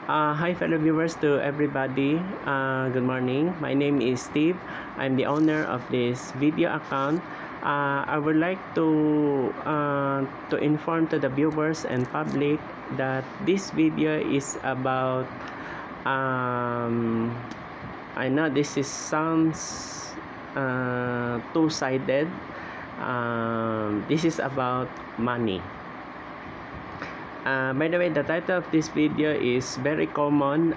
Hi fellow viewers, to everybody. Good morning. My name is Steve. I'm the owner of this video account. I would like to inform to the viewers and public that this video is about I know this is sounds two-sided. This is about money. By the way, the title of this video is very common,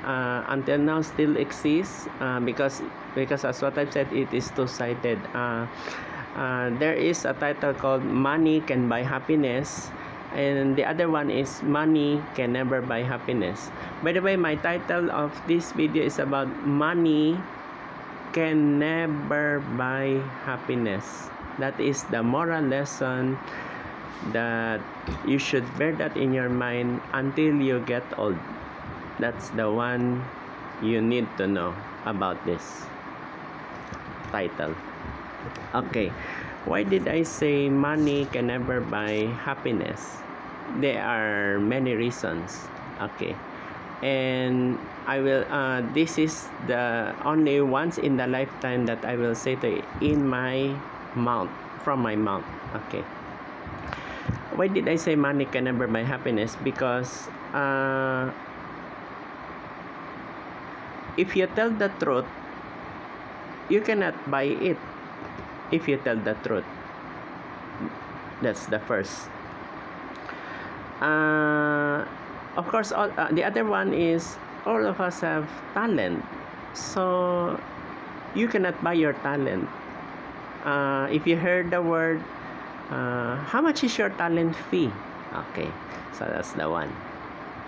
until now still exists, because as what I've said, it is two-sided. There is a title called Money Can Buy Happiness, and the other one is Money Can Never Buy Happiness. By the way, my title of this video is about Money Can Never Buy Happiness. That is the moral lesson that you should bear that in your mind until you get old. That's the one you need to know about this title. Okay, why did I say money can never buy happiness? There are many reasons. Okay, and I will this is the only once in the lifetime that I will say to in my mouth, from my mouth. Okay, why did I say money can never buy happiness? Because if you tell the truth, you cannot buy it. If you tell the truth, that's the first. Of course, the other one is all of us have talent, so you cannot buy your talent. If you heard the word, how much is your talent fee? Okay, so that's the one.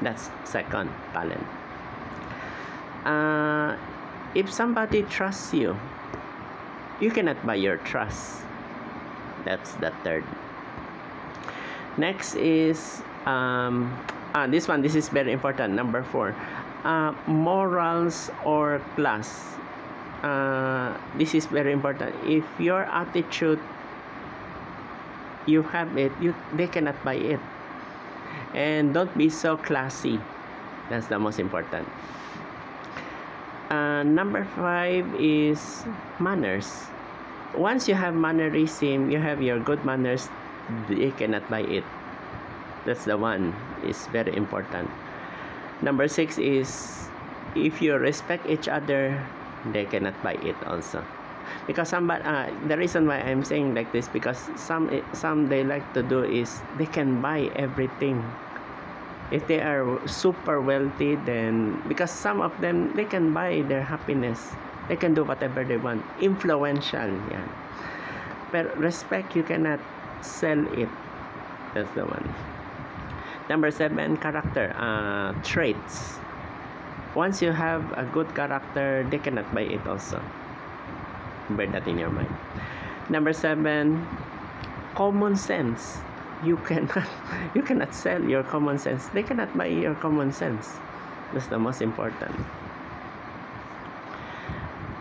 That's second, talent. If somebody trusts you, you cannot buy your trust. That's the third. Next is this is very important, number 4. Morals or class. This is very important. If your attitude, you have it, they cannot buy it. And don't be so classy. That's the most important. Number 5 is manners. Once you have mannerism, you have your good manners, they cannot buy it. That's the one. It's very important. Number 6 is if you respect each other, they cannot buy it also. Because somebody, the reason why I'm saying like this, because some they like to do is they can buy everything. If they are super wealthy, then because some of them, they can buy their happiness, they can do whatever they want. Influential, yeah. But respect, you cannot sell it. That's the one. Number 7, character, traits. Once you have a good character, they cannot buy it also. Bear that in your mind. Number 7, common sense. You cannot sell your common sense. They cannot buy your common sense. That's the most important.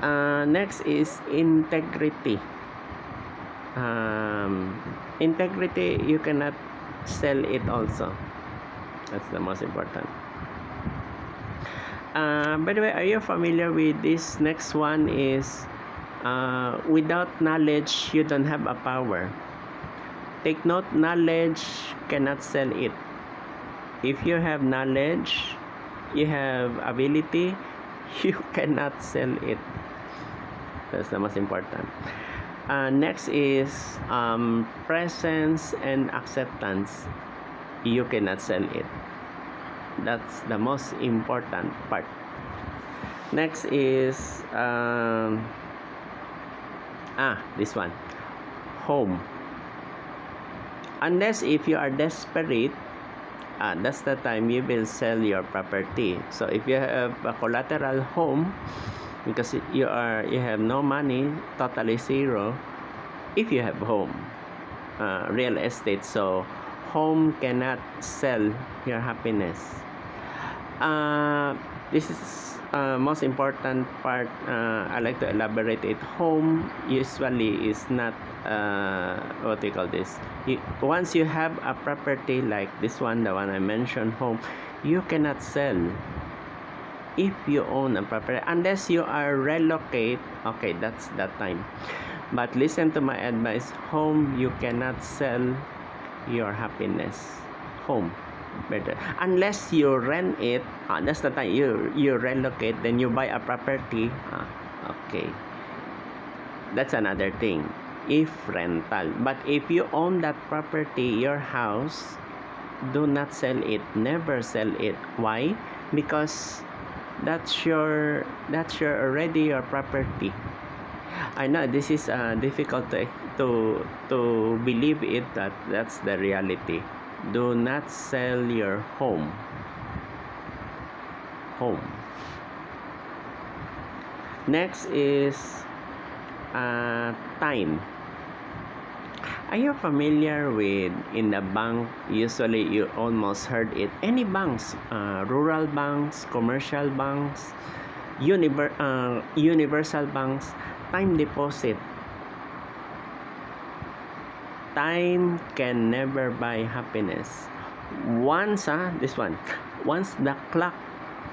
Next is integrity. Integrity, you cannot sell it also. That's the most important. By the way, are you familiar with this next one? Is without knowledge, you don't have a power. Take note, knowledge cannot sell it. If you have knowledge, you have ability, you cannot sell it. That's the most important. Next is presence and acceptance. You cannot sell it. That's the most important part. Next is this one, home. Unless if you are desperate, that's the time you will sell your property. So if you have a collateral home, because you have no money, totally zero. If you have home, real estate, so home cannot sell your happiness. This is most important part. I like to elaborate it. Home usually is not what do you call this? Once you have a property like this one, the one I mentioned, home, you cannot sell. if you own a property, unless you are relocate, okay, that's that time. But listen to my advice, home, you cannot sell your happiness. Home, better. Unless you rent it, that's the time you relocate, then you buy a property, okay, that's another thing, if rental. But if you own that property, your house, do not sell it, never sell it. Why? Because that's your already your property. I know this is difficult to believe it, that that's the reality. Do not sell your home. Next is time. Are you familiar with, in the bank, usually you almost heard it, any banks, rural banks, commercial banks, universal banks, time deposit. Time can never buy happiness. Once, once the clock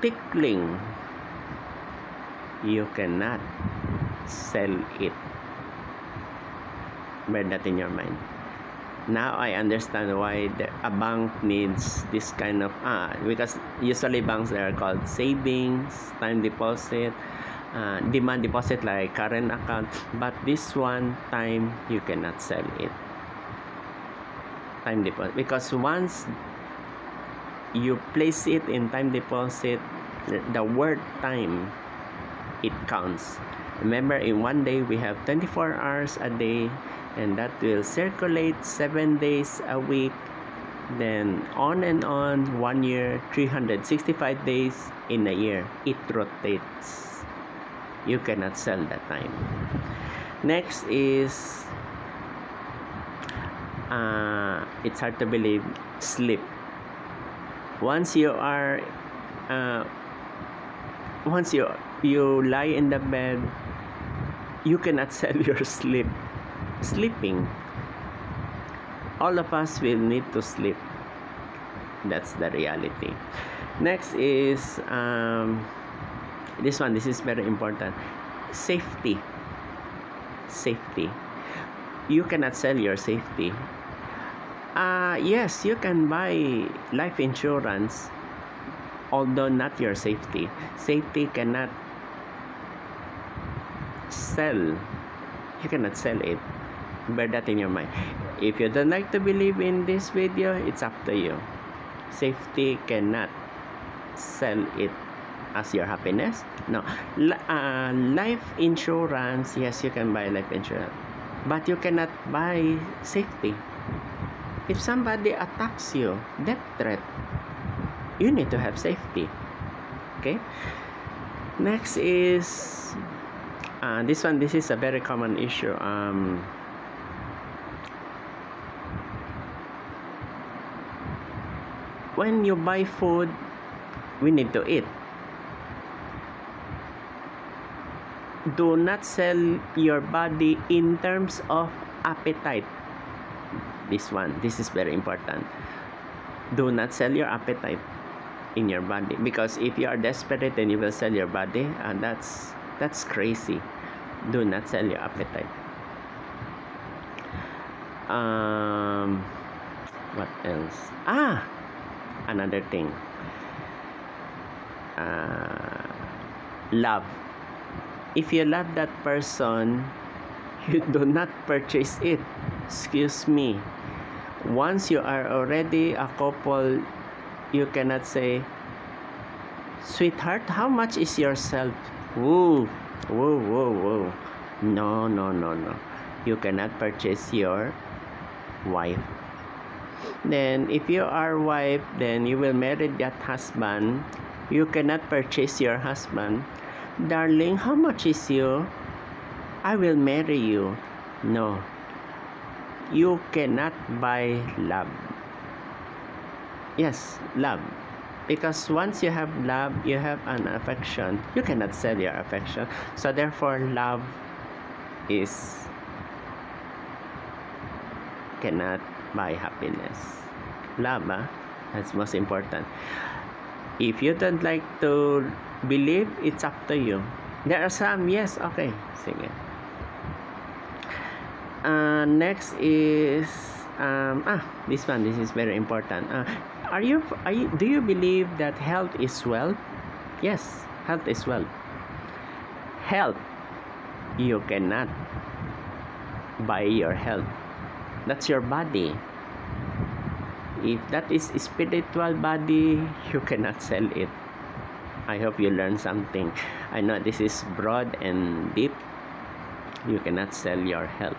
tickling, you cannot sell it. Bear that in your mind. Now I understand why a bank needs this kind of because usually banks are called savings, time deposit, demand deposit like current account, but this one, time, you cannot sell it. Time deposit, because once you place it in time deposit, the word time, it counts. Remember, in one day we have 24 hours a day, and that will circulate 7 days a week, then on and on, 1 year, 365 days in a year, it rotates. You cannot sell that time. Next is it's hard to believe, sleep. Once you are once you lie in the bed, you cannot sell your sleeping. All of us will need to sleep. That's the reality. Next is this is very important. Safety. You cannot sell your safety. Yes, you can buy life insurance, although not your safety. Safety cannot sell. You cannot sell it. Bear that in your mind. If you don't like to believe in this video, it's up to you. Safety cannot sell it as your happiness. No. Life insurance, yes, you can buy life insurance, but you cannot buy safety. If somebody attacks you, death threat, you need to have safety. Okay. Next is this is a very common issue. When you buy food, we need to eat. Do not sell your body in terms of appetite. This is very important. Do not sell your appetite in your body, because if you are desperate and you will sell your body, and that's crazy. Do not sell your appetite. What else? Another thing. Love. If you love that person, you do not purchase it. Excuse me. Once you are already a couple, you cannot say, sweetheart, how much is your self? Whoa. No. You cannot purchase your wife. Then if you are wife, then you will marry that husband. You cannot purchase your husband. Darling, how much is you? I will marry you. No. You cannot buy love. Yes, love. Because once you have love, you have an affection. You cannot sell your affection. So therefore, love cannot buy happiness. Love, that's most important. If you don't like to believe, it's up to you. There are some, yes, okay, sige. Next is this one. This is very important. Do you believe that health is wealth? Yes, health is wealth. Health, you cannot buy your health. That's your body. If that is spiritual body, you cannot sell it. I hope you learned something. I know this is broad and deep. You cannot sell your health.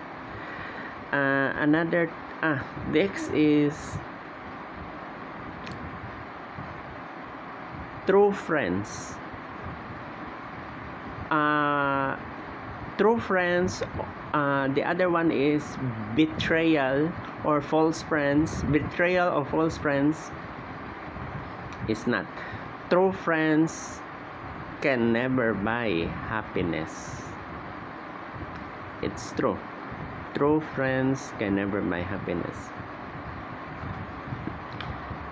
Next is true friends. True friends. The other one is betrayal or false friends. Betrayal or false friends is not. True friends can never buy happiness. It's true. True friends can never buy happiness.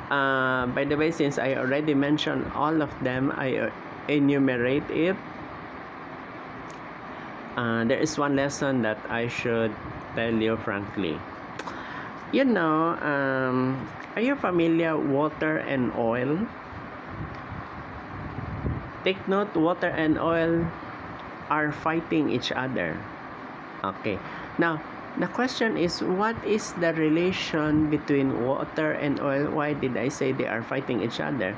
By the way, since I already mentioned all of them, I enumerate it. There is one lesson that I should tell you frankly. You know, are you familiar water and oil? Take note, water and oil are fighting each other. Okay. Now, the question is, what is the relation between water and oil? Why did I say they are fighting each other?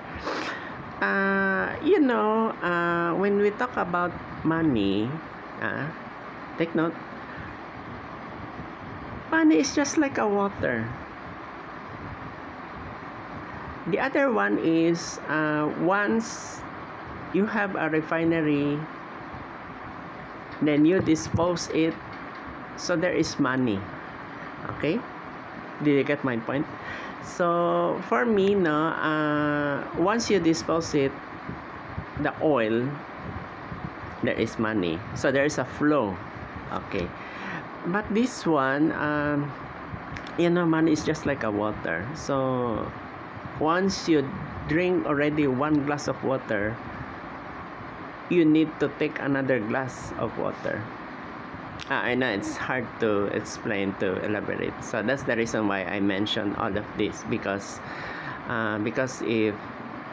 You know, when we talk about money, take note, money is just like a water. The other one is, once you have a refinery, then you dispose it, so there is money. Okay, did you get my point? So for me, no, once you dispose it, the oil, there is money, so there is a flow. Okay, but this one, you know, money is just like a water. So once you drink already one glass of water, you need to take another glass of water. I know it's hard to explain, to elaborate. So that's the reason why I mentioned all of this, because if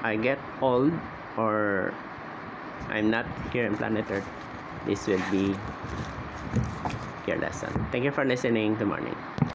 I get old or I'm not here in planet Earth, this will be your lesson. Thank you for listening. Good morning.